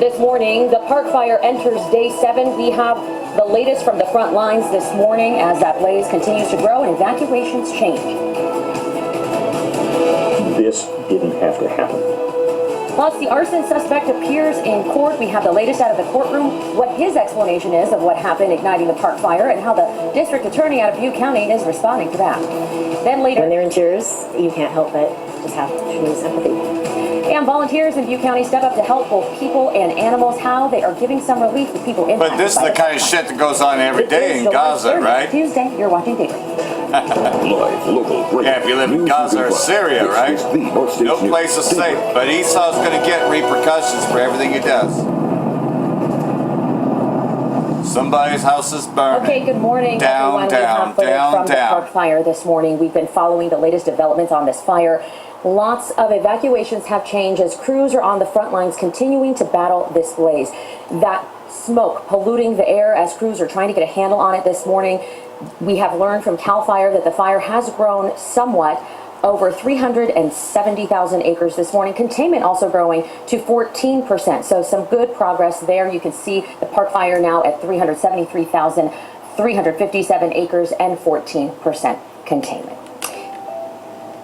This morning, the park fire enters day 7. We have the latest from the front lines this morning as that blaze continues to grow and evacuations change. This didn't have to happen. Plus, the arson suspect appears in court. We have the latest out of the courtroom, what his explanation is of what happened igniting the park fire, and how the district attorney out of Butte County is responding to that. Then later, when they're in tears, you can't help but just have true sympathy. And volunteers in Butte County step up to help both people and animals. How they are giving some relief to people impacted. But this is the kind of shit that goes on every day in Gaza, right? Tuesday, you're watching Beirut. Live, local, yeah, if you live in Gaza or Syria, right? No place is safe. But Esau's going to get repercussions for everything he does. Somebody's house is burning. Okay, good morning, everyone. We have footage from the park fire this morning. We've been following the latest developments on this fire. Lots of evacuations have changed as crews are on the front lines continuing to battle this blaze. That smoke polluting the air as crews are trying to get a handle on it this morning. We have learned from CAL FIRE that the fire has grown somewhat, over 370,000 acres this morning. Containment also growing to 14%. So some good progress there. You can see the park fire now at 373,357 acres and 14% containment.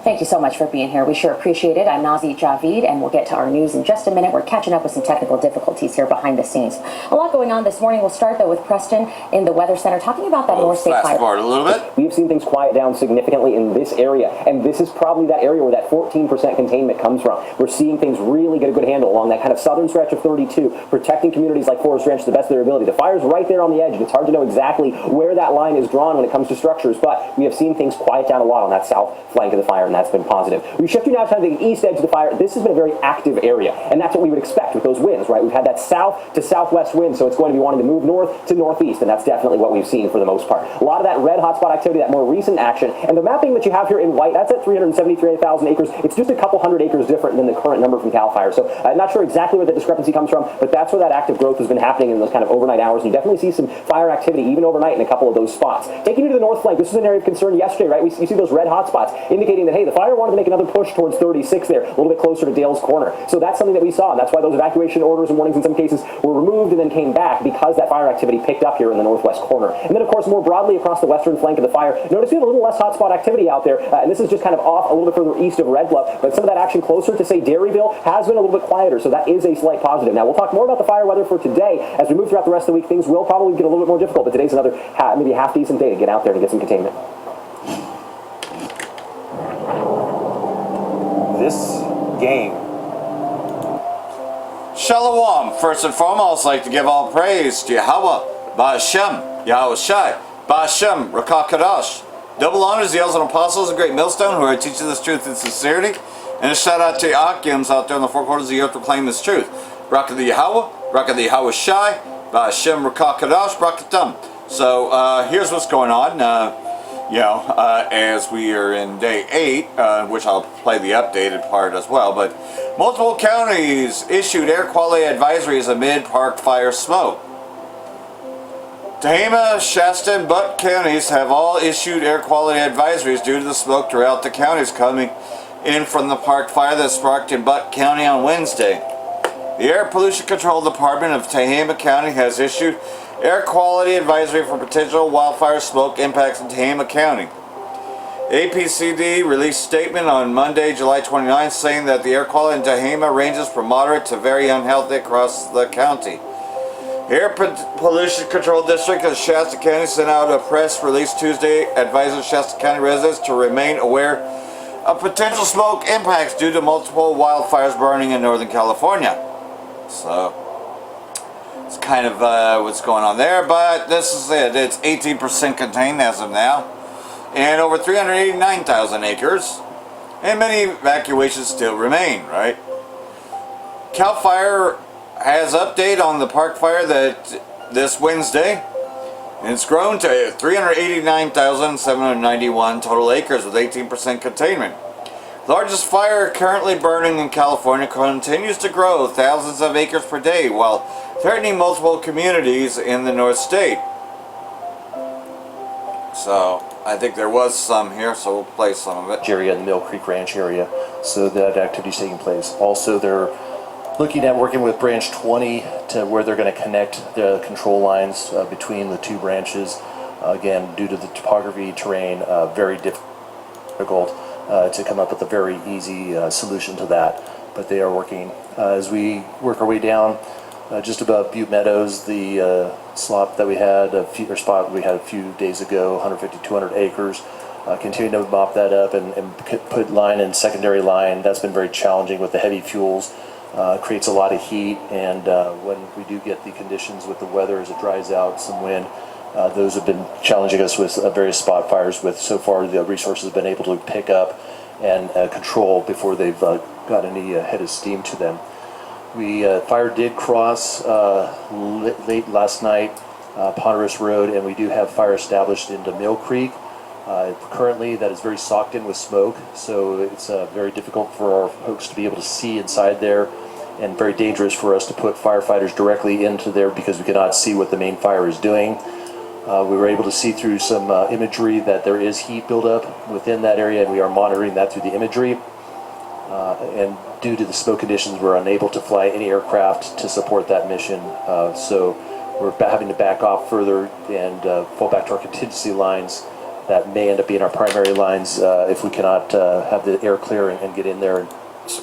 Thank you so much for being here. We sure appreciate it. I'm Nazi Javid, and we'll get to our news in just a minute. We're catching up with some technical difficulties here behind the scenes. A lot going on this morning. We'll start, though, with Preston in the Weather Center talking about that North State fire. Fast forward a little bit. We've seen things quiet down significantly in this area, and this is probably that area where that 14% containment comes from. We're seeing things really get a good handle along that kind of southern stretch of 32, protecting communities like Forest Ranch to the best of their ability. The fire's right there on the edge, and it's hard to know exactly where that line is drawn when it comes to structures, but we have seen things quiet down a lot on that south flank of the fire, and that's been positive. We shift you now to the east edge of the fire. This has been a very active area, and that's what we would expect with those winds, right? We've had that south to southwest wind, so it's going to be wanting to move north to northeast, and that's definitely what we've seen for the most part. A lot of that red hotspot activity, that more recent action, and the mapping that you have here in white, that's at 373,000 acres. It's just a couple hundred acres different than the current number from CAL FIRE, so I'm not sure exactly where the discrepancy comes from, but that's where that active growth has been happening in those kind of overnight hours, and you definitely see some fire activity even overnight in a couple of those spots. Taking you to the north flank, this was an area of concern yesterday, right? You see those red hotspots indicating that, hey, the fire wanted to make another push towards 36 there, a little bit closer to Dale's Corner. So that's something that we saw, and that's why those evacuation orders and warnings in some cases were removed and then came back, because that fire activity picked up here in the northwest corner. And then, of course, more broadly across the western flank of the fire, notice we have a little less hotspot activity out there, and this is just kind of off a little bit further east of Red Bluff, but some of that action closer to, say, Dairyville has been a little bit quieter, so that is a slight positive. Now, we'll talk more about the fire weather for today. As we move throughout the rest of the week, things will probably get a little bit more difficult, but today's another maybe a half-decent day to get out there to get some containment. This game. Shalom. First and foremost, I'd like to give all praise to Yahweh, Ba'Hashem, Yahweh Shai, Ba'Hashem, Rakah Kadosh. Double honors the elders and apostles, a great millstone who are teaching this truth in sincerity. And a shout out to Akims out there in the four corners of the earth proclaim this truth. Rakah the Yahweh, Rakah the Yahweh Shai, Ba'Hashem, Rakah Kadosh, Brakatam. So here's what's going on. As we are in day 8, which I'll play the updated part as well, but multiple counties issued air quality advisories amid park fire smoke. Tehran, Shasta, and Butte counties have all issued air quality advisories due to the smoke throughout the counties coming in from the park fire that sparked in Butte County on Wednesday. The Air Pollution Control Department of Tehran County has issued air quality advisory for potential wildfire smoke impacts in Tehama County. APCD released a statement on Monday, July 29th, saying that the air quality in Tehama ranges from moderate to very unhealthy across the county. Air Pollution Control District of Shasta County sent out a press release Tuesday advising Shasta County residents to remain aware of potential smoke impacts due to multiple wildfires burning in Northern California. So it's kind of what's going on there, but this is it. It's 18% contained as of now, and over 389,000 acres, and many evacuations still remain, right? CAL FIRE has update on the park fire that this Wednesday, and it's grown to 389,791 total acres with 18% containment. The largest fire currently burning in California continues to grow thousands of acres per day while threatening multiple communities in the North State. So I think there was some here, so we'll play some of it. Area in the Mill Creek Ranch area, so that activity's taking place. Also, they're looking at working with branch 20 to where they're going to connect the control lines between the two branches. Again, due to the topography, terrain, very difficult to come up with a very easy solution to that. But they are working. As we work our way down, just above Butte Meadows, the slop that we had, spot we had a few days ago, 150, 200 acres. Continue to mop that up and put line and secondary line. That's been very challenging with the heavy fuels. Creates a lot of heat, and when we do get the conditions with the weather as it dries out, some wind, those have been challenging us with various spot fires. With so far the resources have been able to pick up and control before they've got any head of steam to them. Fire did cross late last night, Ponderosa Road, and we do have fire established into Mill Creek. Currently that is very socked in with smoke, so it's very difficult for our folks to be able to see inside there, and very dangerous for us to put firefighters directly into there because we cannot see what the main fire is doing. We were able to see through some imagery that there is heat buildup within that area, and we are monitoring that through the imagery. And due to the smoke conditions, we're unable to fly any aircraft to support that mission. So we're having to back off further and fall back to our contingency lines. That may end up being our primary lines if we cannot have the air clear and get in there.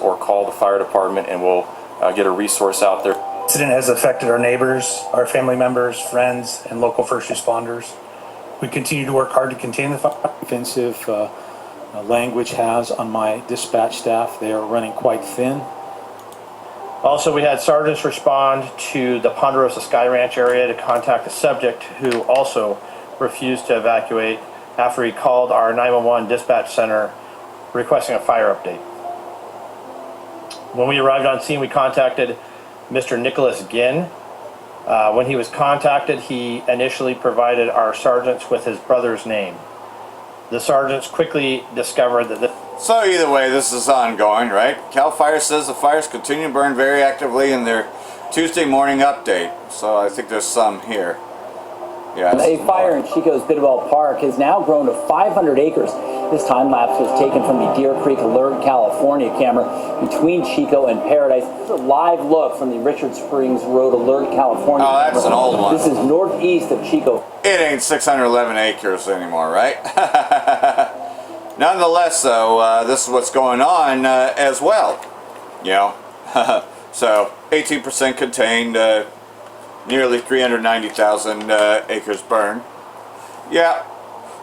Or call the fire department, and we'll get a resource out there. The incident has affected our neighbors, our family members, friends, and local first responders. We continue to work hard to contain the fire. Offensive language has on my dispatch staff. They are running quite thin. Also, we had sergeants respond to the Ponderosa Sky Ranch area to contact the subject, who also refused to evacuate after he called our 911 dispatch center requesting a fire update. When we arrived on scene, we contacted Mr. Nicholas Ginn. When he was contacted, he initially provided our sergeants with his brother's name. The sergeants quickly discovered that So either way, this is ongoing, right? CAL FIRE says the fires continue to burn very actively in their Tuesday morning update. So I think there's some here. Yeah, a fire in Chico's Bidwell Park has now grown to 500 acres. This time lapse was taken from the Deer Creek Alert California camera between Chico and Paradise. This is a live look from the Richard Springs Road Alert California camera. Oh, that's an old one. This is northeast of Chico. It ain't 611 acres anymore, right? Nonetheless, though, this is what's going on as well. You know, so 18% contained. Nearly 390,000 acres burned. Yeah.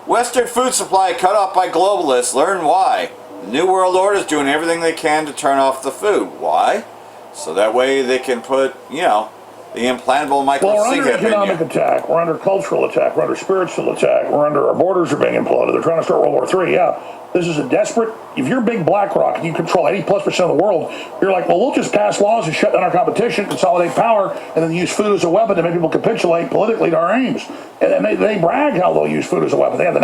Western food supply cut off by globalists. Learn why. The New World Order is doing everything they can to turn off the food. Why? So that way they can put, you know, the implantable microchip in you. Well, we're under economic attack. We're under cultural attack. We're under spiritual attack. We're under, our borders are being imploded. They're trying to start World War III. Yeah. This is a desperate, if you're big BlackRock and you control 80+% of the world, you're like, well, we'll just pass laws and shut down our competition, consolidate power, and then use food as a weapon to make people capitulate politically to our aims. And they brag how they'll use food as a weapon. They had the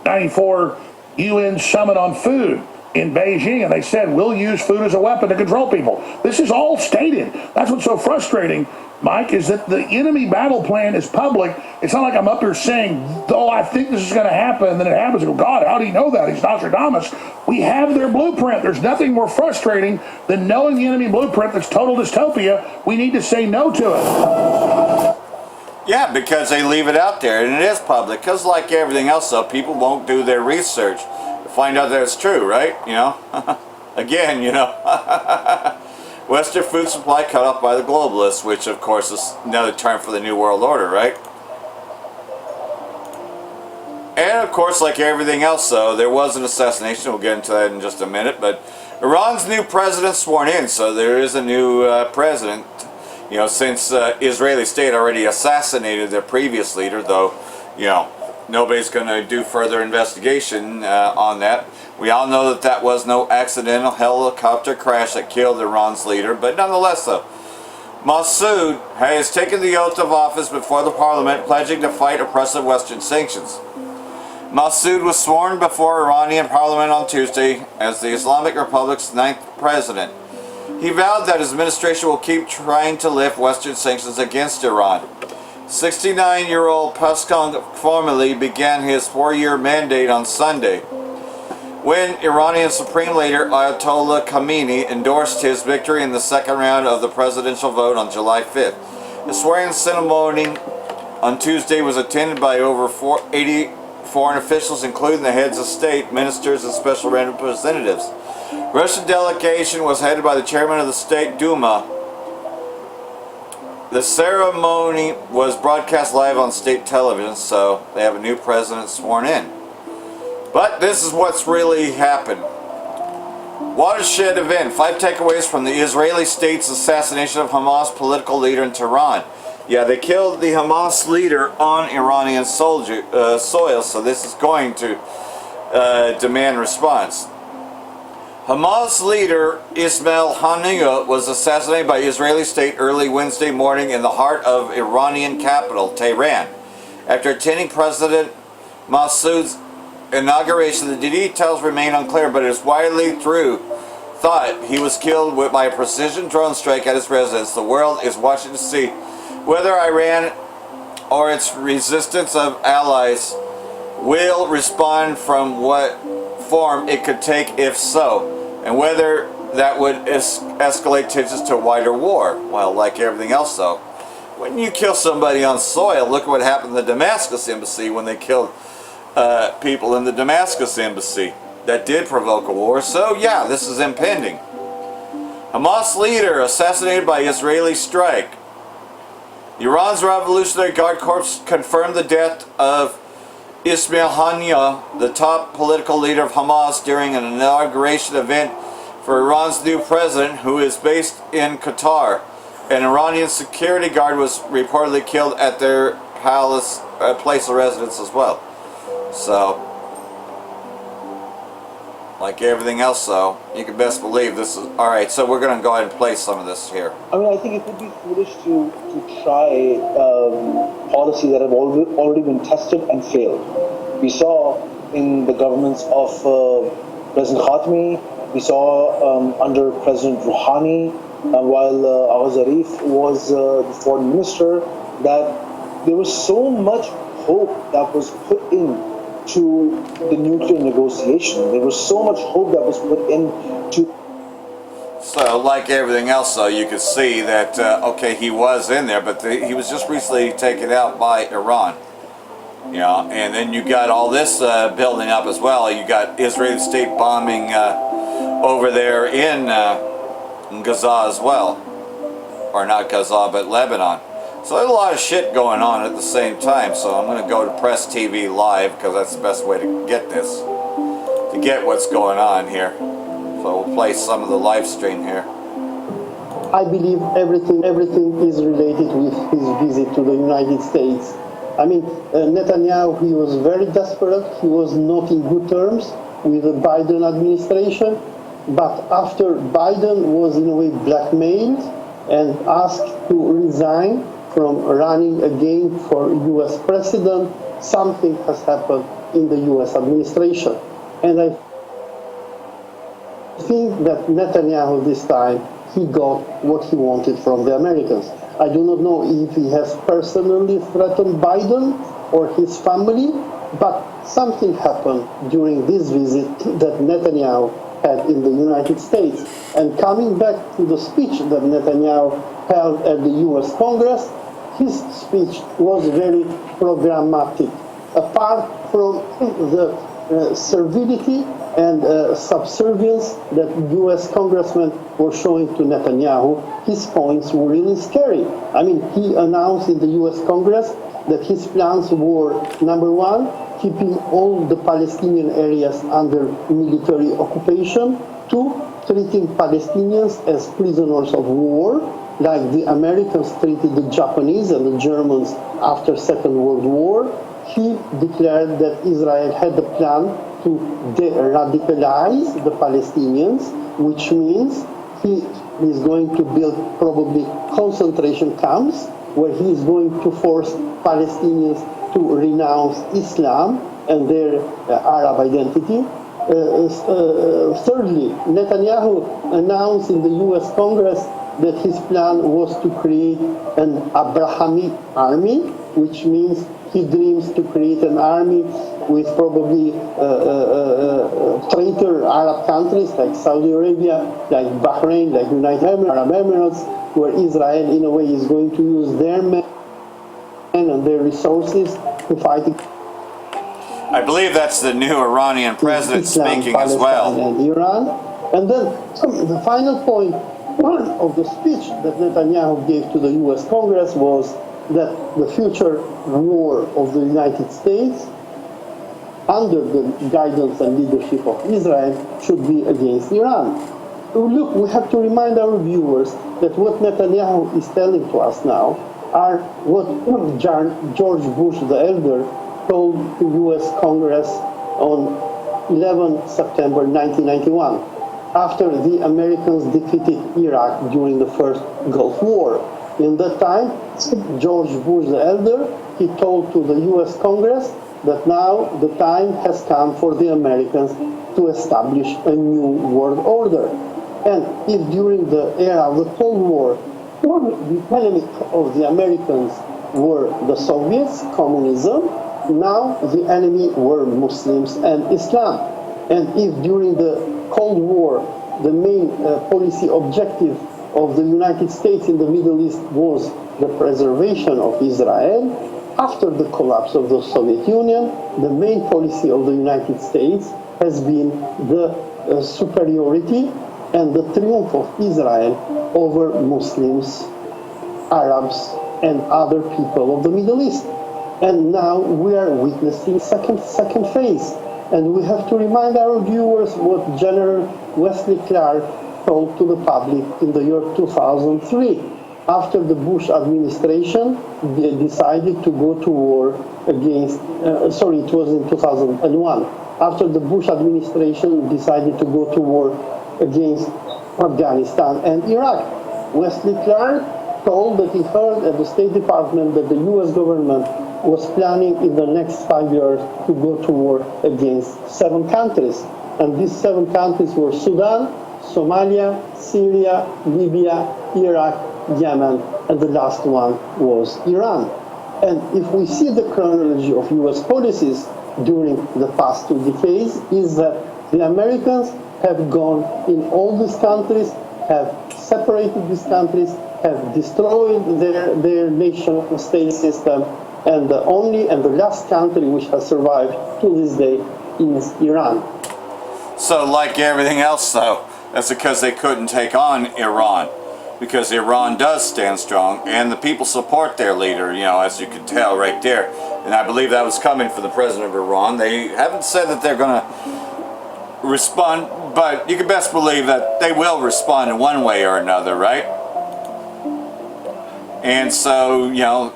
1993-94 UN Summit on Food in Beijing, and they said, we'll use food as a weapon to control people. This is all stated. That's what's so frustrating, Mike, is that the enemy battle plan is public. It's not like I'm up here saying, oh, I think this is going to happen, and then it happens. I go, God, how do you know that? He's Nostradamus. We have their blueprint. There's nothing more frustrating than knowing the enemy blueprint that's total dystopia. We need to say no to it. Yeah, because they leave it out there, and it is public. Because like everything else, though, people won't do their research to find out that it's true, right? You know? Again, you know. Western food supply cut off by the globalists, which of course is another term for the New World Order, right? And of course, like everything else, though, there was an assassination. We'll get into that in just a minute. But Iran's new president sworn in, so there is a new president. You know, since Israeli state already assassinated their previous leader, though, you know, nobody's going to do further investigation on that. We all know that that was no accidental helicopter crash that killed Iran's leader, but nonetheless, though, Massoud has taken the oath of office before the parliament, pledging to fight oppressive Western sanctions. Massoud was sworn before Iranian parliament on Tuesday as the Islamic Republic's 9th president. He vowed that his administration will keep trying to lift Western sanctions against Iran. 69-year-old Pascal formally began his 4-year mandate on Sunday. when Iranian Supreme Leader Ayatollah Khamenei endorsed his victory in the second round of the presidential vote on July 5th. The swearing ceremony on Tuesday was attended by over 80 foreign officials, including the heads of state, ministers, and special representatives. Russian delegation was headed by the chairman of the State Duma. The ceremony was broadcast live on state television, so they have a new president sworn in. But this is what's really happened. Watershed event. 5 takeaways from the Israeli state's assassination of Hamas political leader in Tehran. Yeah, they killed the Hamas leader on Iranian soil, so this is going to demand response. Hamas leader Ismail Haniyeh was assassinated by Israeli state early Wednesday morning in the heart of Iranian capital, Tehran. After attending President Massoud's inauguration, the details remain unclear, but it is widely thought he was killed by a precision drone strike at his residence. The world is watching to see whether Iran or its resistance of allies will respond, from what form it could take if so, and whether that would escalate tensions to a wider war. Well, like everything else though, when you kill somebody on soil, look at what happened to the Damascus embassy when they killed people in the Damascus embassy. That did provoke a war, so yeah, this is impending. Hamas leader assassinated by Israeli strike. Iran's Revolutionary Guard Corps confirmed the death of Ismail Haniyeh, the top political leader of Hamas, during an inauguration event for Iran's new president, who is based in Qatar. An Iranian security guard was reportedly killed at their place of residence as well. So, like everything else though, you can best believe this is... Alright, so we're going to go ahead and play some of this here. I mean, I think it would be foolish to try policies that have already been tested and failed. We saw in the governments of President Khatami, we saw under President Rouhani, while Agha Zarif was the foreign minister, that there was so much hope that was put in to the nuclear negotiation. There was so much hope that was put into... So, like everything else, though, you could see that, okay, he was in there, but he was just recently taken out by Iran. You know, and then you got all this building up as well. You got Israeli state bombing over there in Gaza as well. Or not Gaza, but Lebanon. So there's a lot of shit going on at the same time, so I'm going to go to Press TV Live, because that's the best way to get this, to get what's going on here. So we'll play some of the live stream here. I believe everything is related with his visit to the United States. I mean, Netanyahu, he was very desperate. He was not in good terms with the Biden administration, but after Biden was in a way blackmailed and asked to resign from running again for U.S. president, something has happened in the U.S. administration. And I think that Netanyahu this time, he got what he wanted from the Americans. I do not know if he has personally threatened Biden or his family, but something happened during this visit that Netanyahu had in the United States. And coming back to the speech that Netanyahu held at the U.S. Congress, his speech was very programmatic. Apart from the servility and subservience that U.S. congressmen were showing to Netanyahu, his points were really scary. I mean, he announced in the U.S. Congress that his plans were, number one, keeping all the Palestinian areas under military occupation, two, treating Palestinians as prisoners of war, like the Americans treated the Japanese and the Germans after Second World War. He declared that Israel had a plan to de-radicalize the Palestinians, which means he is going to build probably concentration camps where he is going to force Palestinians to renounce Islam and their Arab identity. Thirdly, Netanyahu announced in the U.S. Congress that his plan was to create an Abrahamic army, which means He dreams to create an army with probably traitor Arab countries like Saudi Arabia, like Bahrain, like United Arab Emirates, where Israel in a way is going to use their men and their resources to fight. I believe that's the new Iranian president speaking as well. And Iran. And then the final point of the speech that Netanyahu gave to the U.S. Congress was that the future war of the United States, under the guidance and leadership of Israel, should be against Iran. Look, we have to remind our viewers that what Netanyahu is telling to us now are what George Bush the Elder told the U.S. Congress on 11 September 1991, after the Americans defeated Iraq during the first Gulf War. In that time, George Bush the Elder, he told to the U.S. Congress that now the time has come for the Americans to establish a new world order. And if during the era of the Cold War, the enemy of the Americans were the Soviets, communism, now the enemy were Muslims and Islam. And if during the Cold War the main policy objective of the United States in the Middle East was the preservation of Israel, after the collapse of the Soviet Union, the main policy of the United States has been the superiority and the triumph of Israel over Muslims, Arabs, and other people of the Middle East. And now we are witnessing second phase. And we have to remind our viewers what General Wesley Clark told to the public in the year 2003. After the Bush administration decided to go to war against, it was in 2001. After the Bush administration decided to go to war against Afghanistan and Iraq, Wesley Clark told that he heard at the State Department that the U.S. government was planning in the next 5 years to go to war against 7 countries. And these 7 countries were Sudan, Somalia, Syria, Libya, Iraq, Yemen, and the last one was Iran. And if we see the chronology of U.S. policies during the past 2 decades, is that the Americans have gone in all these countries, have separated these countries, have destroyed their nation-state system, and the only and the last country which has survived to this day is Iran. So like everything else though, that's because they couldn't take on Iran. Because Iran does stand strong and the people support their leader, you know, as you can tell right there. And I believe that was coming from the president of Iran. They haven't said that they're going to respond, but you can best believe that they will respond in one way or another, right? And so, you know,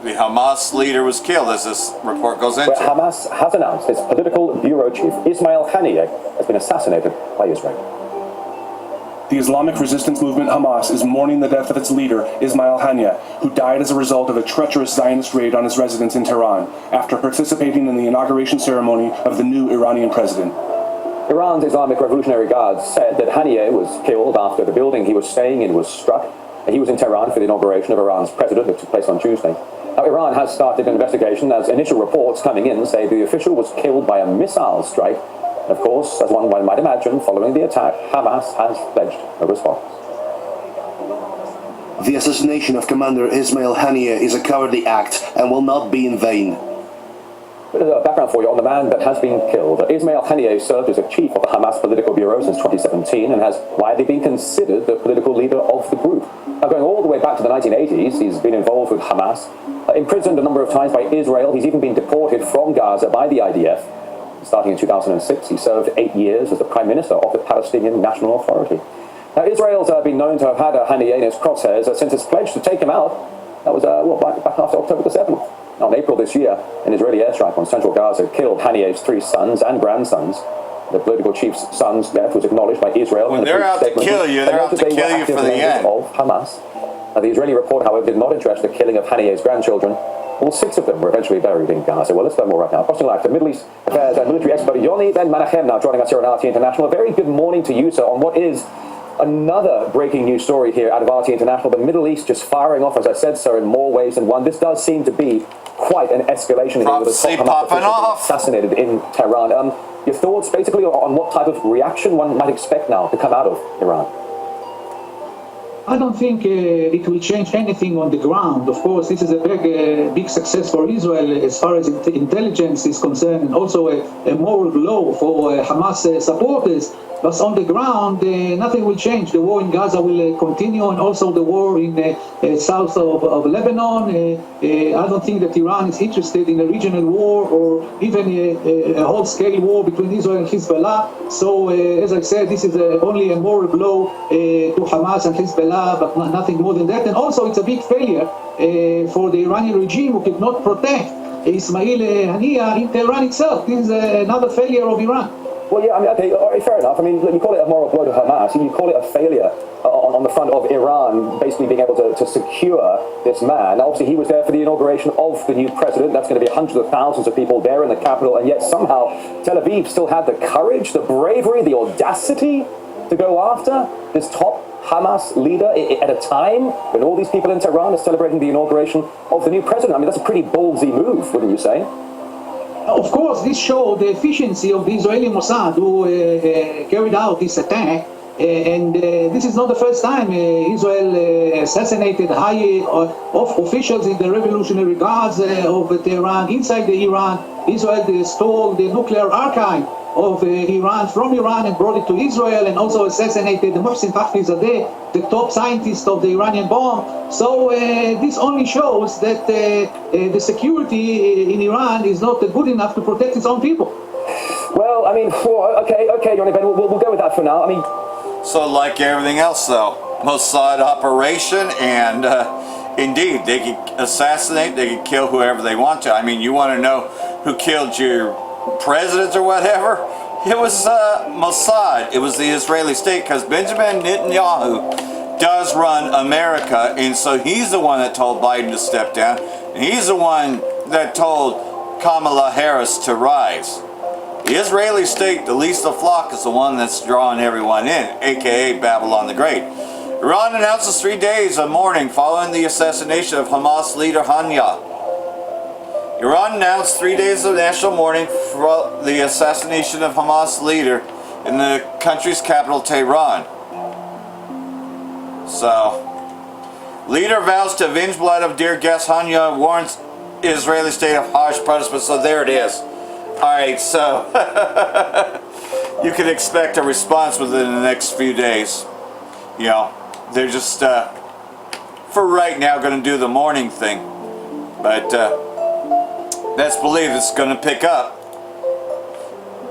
the Hamas leader was killed, as this report goes into. Where Hamas has announced its political bureau chief, Ismail Haniyeh, has been assassinated by Israel. The Islamic resistance movement Hamas is mourning the death of its leader, Ismail Haniyeh, who died as a result of a treacherous Zionist raid on his residence in Tehran, after participating in the inauguration ceremony of the new Iranian president. Iran's Islamic Revolutionary Guard said that Haniyeh was killed after the building he was staying in was struck. He was in Tehran for the inauguration of Iran's president, which took place on Tuesday. Now, Iran has started an investigation as initial reports coming in say the official was killed by a missile strike. Of course, as one might imagine, following the attack, Hamas has pledged a response. The assassination of Commander Ismail Haniyeh is a cowardly act and will not be in vain. Background for you on the man that has been killed. Ismail Haniyeh served as a chief of the Hamas political bureau since 2017 and has widely been considered the political leader of the group. Now, going all the way back to the 1980s, he's been involved with Hamas, imprisoned a number of times by Israel. He's even been deported from Gaza by the IDF. Starting in 2006, he served 8 years as the Prime Minister of the Palestinian National Authority. Now, Israel's been known to have had Haniyeh in its crosshairs since its pledge to take him out. That was back after October the 7th. Now, in April this year, an Israeli airstrike on central Gaza killed Haniyeh's 3 sons and grandsons. The political chief's son's death was acknowledged by Israel. When they're out to kill you, they're out to kill you for the end. Of Hamas. Now, the Israeli report, however, did not address the killing of Haniyeh's grandchildren. All 6 of them were eventually buried in Gaza. Well, let's learn more right now. Crossing live to Middle East affairs and military expert Yoni Ben Menachem now joining us here on RT International. A very good morning to you, sir, on what is Another breaking news story here out of RT International. The Middle East just firing off, as I said, sir, in more ways than one. This does seem to be quite an escalation here with the top Hamas official assassinated in Tehran. Your thoughts basically on what type of reaction one might expect now to come out of Iran? I don't think it will change anything on the ground. Of course, this is a big success for Israel as far as intelligence is concerned, and also a moral blow for Hamas supporters. But on the ground, nothing will change. The war in Gaza will continue, and also the war in south of Lebanon. I don't think that Iran is interested in a regional war or even a whole-scale war between Israel and Hezbollah. So, as I said, this is only a moral blow to Hamas and Hezbollah, but nothing more than that. And also, it's a big failure for the Iranian regime, who could not protect Ismail Haniyeh in Tehran itself. This is another failure of Iran. Well, yeah, I mean, okay, all right, fair enough. I mean, you call it a moral blow to Hamas, and you call it a failure on the front of Iran basically being able to secure this man. Now, obviously, he was there for the inauguration of the new president. That's going to be hundreds of thousands of people there in the capital, and yet somehow Tel Aviv still had the courage, the bravery, the audacity to go after this top Hamas leader at a time when all these people in Tehran are celebrating the inauguration of the new president. I mean, that's a pretty ballsy move, wouldn't you say? Of course, this showed the efficiency of the Israeli Mossad, who carried out this attack. And this is not the first time Israel assassinated high officials in the Revolutionary Guards of Tehran. Inside the Iran, Israel stole the nuclear archive of Iran from Iran and brought it to Israel, and also assassinated Mohsen Fakhrizadeh, the top scientist of the Iranian bomb. So this only shows that the security in Iran is not good enough to protect its own people. Well, I mean, okay, Yoni Ben, we'll go with that for now. I mean, so like everything else, though, Mossad operation, and indeed, they can assassinate, they can kill whoever they want to. I mean, you want to know who killed your president or whatever? It was Mossad. It was the Israeli state, because Benjamin Netanyahu does run America, and so he's the one that told Biden to step down, and he's the one that told Kamala Harris to rise. The Israeli state, the least of flock, is the one that's drawing everyone in, aka Babylon the Great. Iran announces 3 days of mourning following the assassination of Hamas leader Haniyeh. Iran announced 3 days of national mourning for the assassination of Hamas leader in the country's capital, Tehran. So, leader vows to avenge blood of dear guest. Haniyeh warns Israeli state of harsh punishment. So there it is. Alright, so you can expect a response within the next few days. You know, they're just, for right now, going to do the mourning thing. But, best believe it's going to pick up.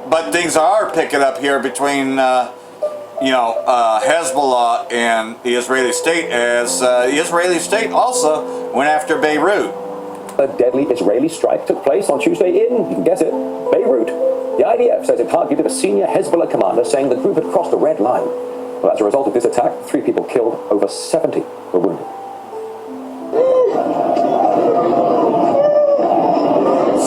But things are picking up here between, Hezbollah and the Israeli state, as the Israeli state also went after Beirut. A deadly Israeli strike took place on Tuesday in, you can guess it, Beirut. The IDF says it targeted a senior Hezbollah commander, saying the group had crossed a red line. Well, as a result of this attack, 3 people killed, over 70 were wounded.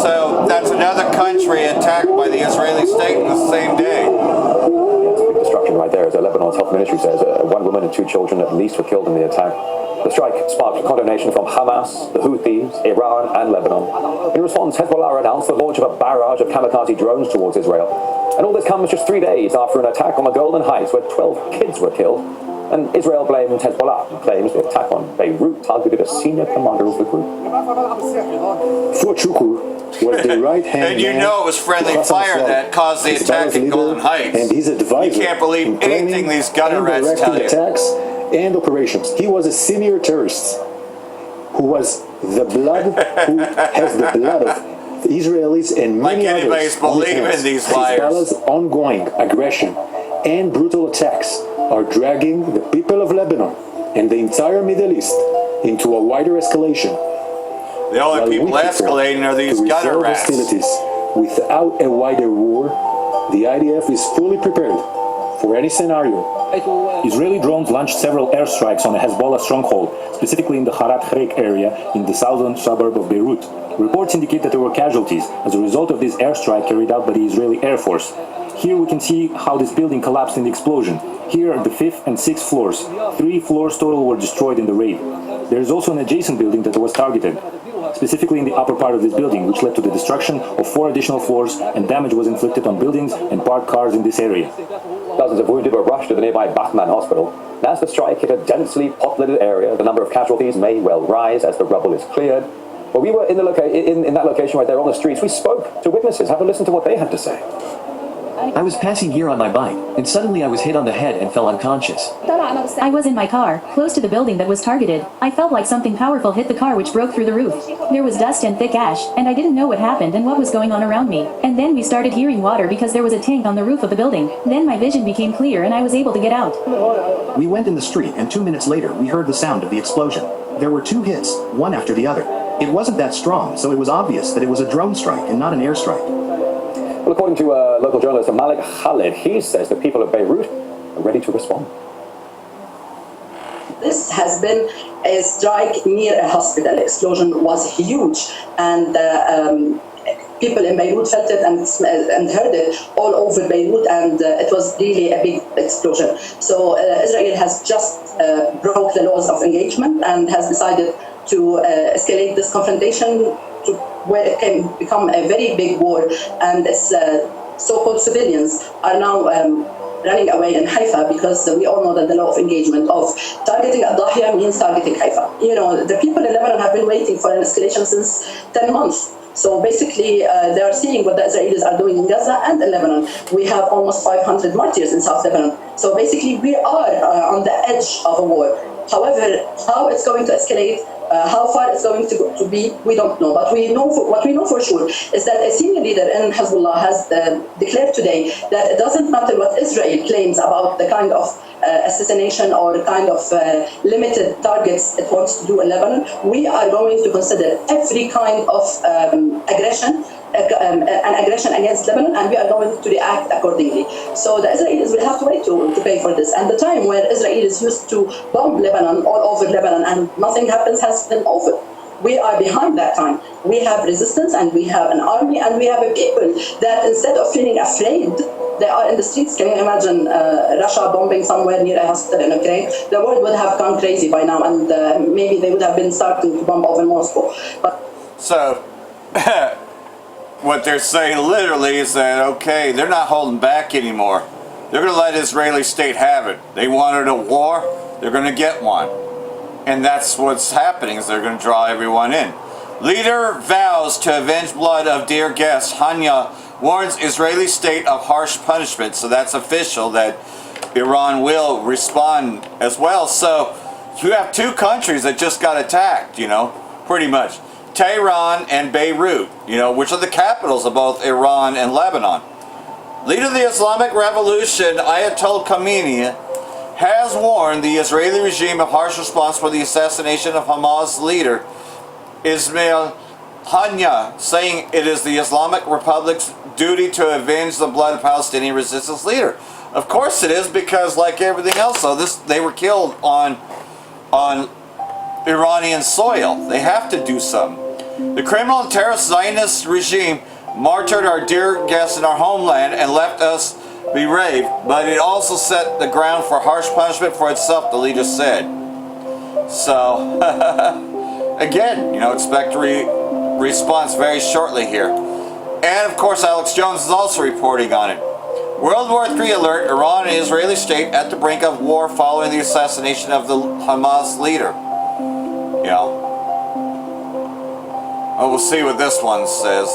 So that's another country attacked by the Israeli state in the same day. Yeah, it's a big destruction right there, as Lebanon's health ministry says. 1 woman and 2 children at least were killed in the attack. The strike sparked condemnation from Hamas, the Houthis, Iran, and Lebanon. In response, Hezbollah announced the launch of a barrage of kamikaze drones towards Israel. And all this comes just 3 days after an attack on the Golan Heights where 12 kids were killed. And Israel blamed Hezbollah and claims the attack on Beirut targeted a senior commander of the group. Was the right-hand and you know it was friendly fire that caused the attack in Golan Heights. And his advisor, you can't believe anything these gunner rats tell you. Attacks and operations. He was a senior terrorist who was the blood, who has the blood of the Israelis and many others. Like anybody's believing these liars. Hezbollah's ongoing aggression and brutal attacks are dragging the people of Lebanon and the entire Middle East into a wider escalation. The only people escalating are these gunner rats. Hostilities. Without a wider war, the IDF is fully prepared for any scenario. Israeli drones launched several airstrikes on a Hezbollah stronghold, specifically in the Harat Khrek area in the southern suburb of Beirut. Reports indicate that there were casualties as a result of this airstrike carried out by the Israeli Air Force. Here we can see how this building collapsed in the explosion. Here are the 5th and 6th floors. 3 floors total were destroyed in the raid. There is also an adjacent building that was targeted, specifically in the upper part of this building, which led to the destruction of 4 additional floors, and damage was inflicted on buildings and parked cars in this area. Dozens of wounded were rushed to the nearby Batman hospital. As the strike hit a densely populated area, the number of casualties may well rise as the rubble is cleared. But we were in that location right there on the streets. We spoke to witnesses. Have a listen to what they had to say. I was passing here on my bike, and suddenly I was hit on the head and fell unconscious. I was in my car, close to the building that was targeted. I felt like something powerful hit the car, which broke through the roof. There was dust and thick ash, and I didn't know what happened and what was going on around me. And then we started hearing water because there was a tank on the roof of the building. Then my vision became clear and I was able to get out. We went in the street, and 2 minutes later, we heard the sound of the explosion. There were 2 hits, one after the other. It wasn't that strong, so it was obvious that it was a drone strike and not an airstrike. Well, according to local journalist Malik Khalid, he says the people of Beirut are ready to respond. This has been a strike near a hospital. The explosion was huge, and people in Beirut felt it and heard it all over Beirut, and it was really a big explosion. So Israel has just broke the laws of engagement and has decided to escalate this confrontation to where it can become a very big war, and its so-called civilians are now running away in Haifa, because we all know that the law of engagement of targeting Al-Dahia means targeting Haifa. You know, the people in Lebanon have been waiting for an escalation since 10 months. So basically, they are seeing what the Israelis are doing in Gaza and in Lebanon. We have almost 500 martyrs in South Lebanon. So basically, we are on the edge of a war. However, how it's going to escalate, how far it's going to be, we don't know. But what we know for sure is that a senior leader in Hezbollah has declared today that it doesn't matter what Israel claims about the kind of assassination or the kind of limited targets it wants to do in Lebanon. We are going to consider every kind of aggression, an aggression against Lebanon, and we are going to react accordingly. So the Israelis will have to wait to pay for this. And the time where Israel is used to bomb Lebanon all over Lebanon and nothing happens has been over. We are behind that time. We have resistance, and we have an army, and we have a people that instead of feeling afraid, they are in the streets. Can you imagine Russia bombing somewhere near a hospital in Ukraine? The world would have gone crazy by now, and maybe they would have been starting to bomb over Moscow. But so, what they're saying literally is that, okay, they're not holding back anymore. They're going to let the Israeli state have it. They wanted a war, they're going to get one. And that's what's happening, is they're going to draw everyone in. Leader vows to avenge blood of dear guest. Hanya warns Israeli state of harsh punishment. So that's official that Iran will respond as well. So you have 2 countries that just got attacked, you know, pretty much. Tehran and Beirut, you know, which are the capitals of both Iran and Lebanon. Leader of the Islamic Revolution, Ayatollah Khamenei, has warned the Israeli regime of harsh response for the assassination of Hamas leader Ismail Haniyeh, saying it is the Islamic Republic's duty to avenge the blood of Palestinian resistance leader. Of course it is, because like everything else, though, they were killed on Iranian soil. They have to do something. The criminal and terrorist Zionist regime martyred our dear guests in our homeland and left us bereaved, but it also set the ground for harsh punishment for itself, the leader said. So, again, you know, expect a response very shortly here. And, of course, Alex Jones is also reporting on it. World War III alert, Iran and Israeli state at the brink of war following the assassination of the Hamas leader. You know. Oh, we'll see what this one says.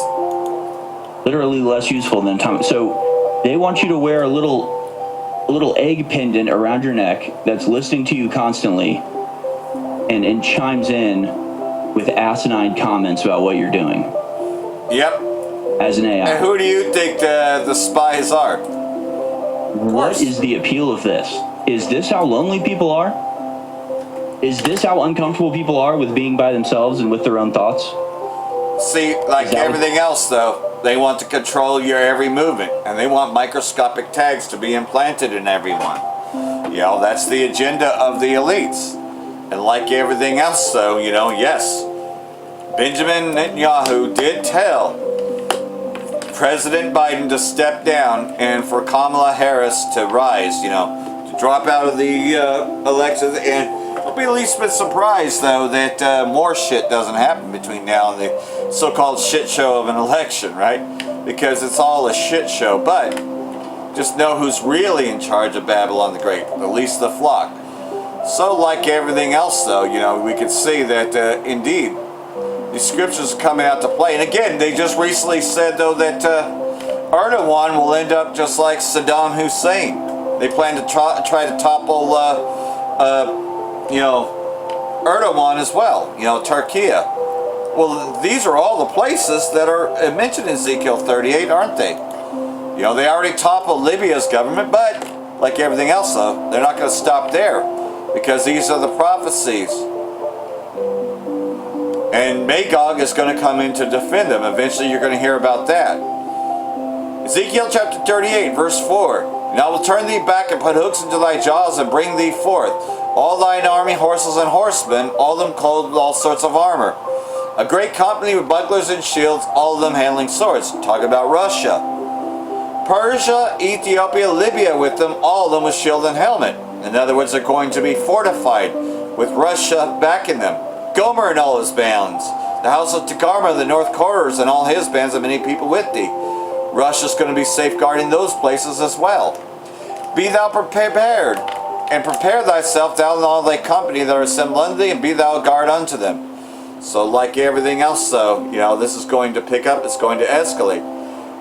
Literally less useful than Tom. So, they want you to wear a little egg pendant around your neck that's listening to you constantly and chimes in with asinine comments about what you're doing. Yep. As an AI. And who do you think the spies are? What is the appeal of this? Is this how lonely people are? Is this how uncomfortable people are with being by themselves and with their own thoughts? See, like everything else, though, they want to control your every movement, and they want microscopic tags to be implanted in everyone. You know, that's the agenda of the elites. And like everything else, though, you know, yes, Benjamin Netanyahu did tell President Biden to step down and for Kamala Harris to rise, you know, to drop out of the elections. And I'll be at least bit surprised, though, that more shit doesn't happen between now and the so-called shit show of an election, right? Because it's all a shit show. But just know who's really in charge of Babylon the Great, at least the flock. So like everything else, though, you know, we can see that indeed the scriptures are coming out to play. And again, they just recently said, though, that Erdogan will end up just like Saddam Hussein. They plan to try to topple, you know, Erdogan as well, you know, Turkey. Well, these are all the places that are mentioned in Ezekiel 38, aren't they? You know, they already toppled Libya's government, but like everything else, though, they're not going to stop there, because these are the prophecies. And Magog is going to come in to defend them. Eventually you're going to hear about that. Ezekiel chapter 38, verse 4. And I will turn thee back and put hooks into thy jaws and bring thee forth, all thine army, horses and horsemen, all of them clothed with all sorts of armor. A great company with bucklers and shields, all of them handling swords. Talk about Russia. Persia, Ethiopia, Libya with them, all of them with shield and helmet. In other words, they're going to be fortified with Russia backing them. Gomer and all his bands. The house of Tagarma, the north quarters, and all his bands, and many people with thee. Russia's going to be safeguarding those places as well. Be thou prepared, and prepare thyself, thou and all thy company that are assembled unto thee, and be thou a guard unto them. So like everything else, though, you know, this is going to pick up, it's going to escalate.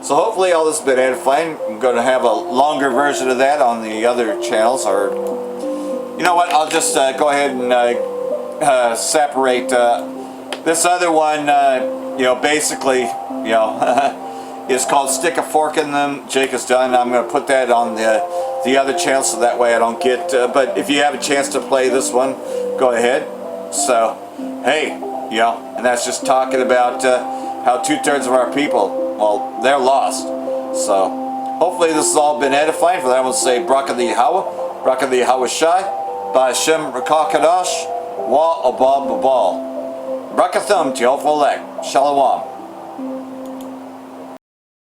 So hopefully all this has been edifying. I'm going to have a longer version of that on the other channels, or you know what, I'll just go ahead and separate this other one, you know, basically, you know, is called Stick a Fork in Them. Jake is done. I'm going to put that on the other channel, so that way I don't get, but if you have a chance to play this one, go ahead. So, hey, you know, and that's just talking about how 2/3 of our people, well, they're lost. So, hopefully this has all been edifying. For that, I will say, Barak the Yahweh, Barak the Yahweh Shai, Ba'Hashem Rakah Kadash, Wa Abal Babal. Brakathum Teofolek. Shalom.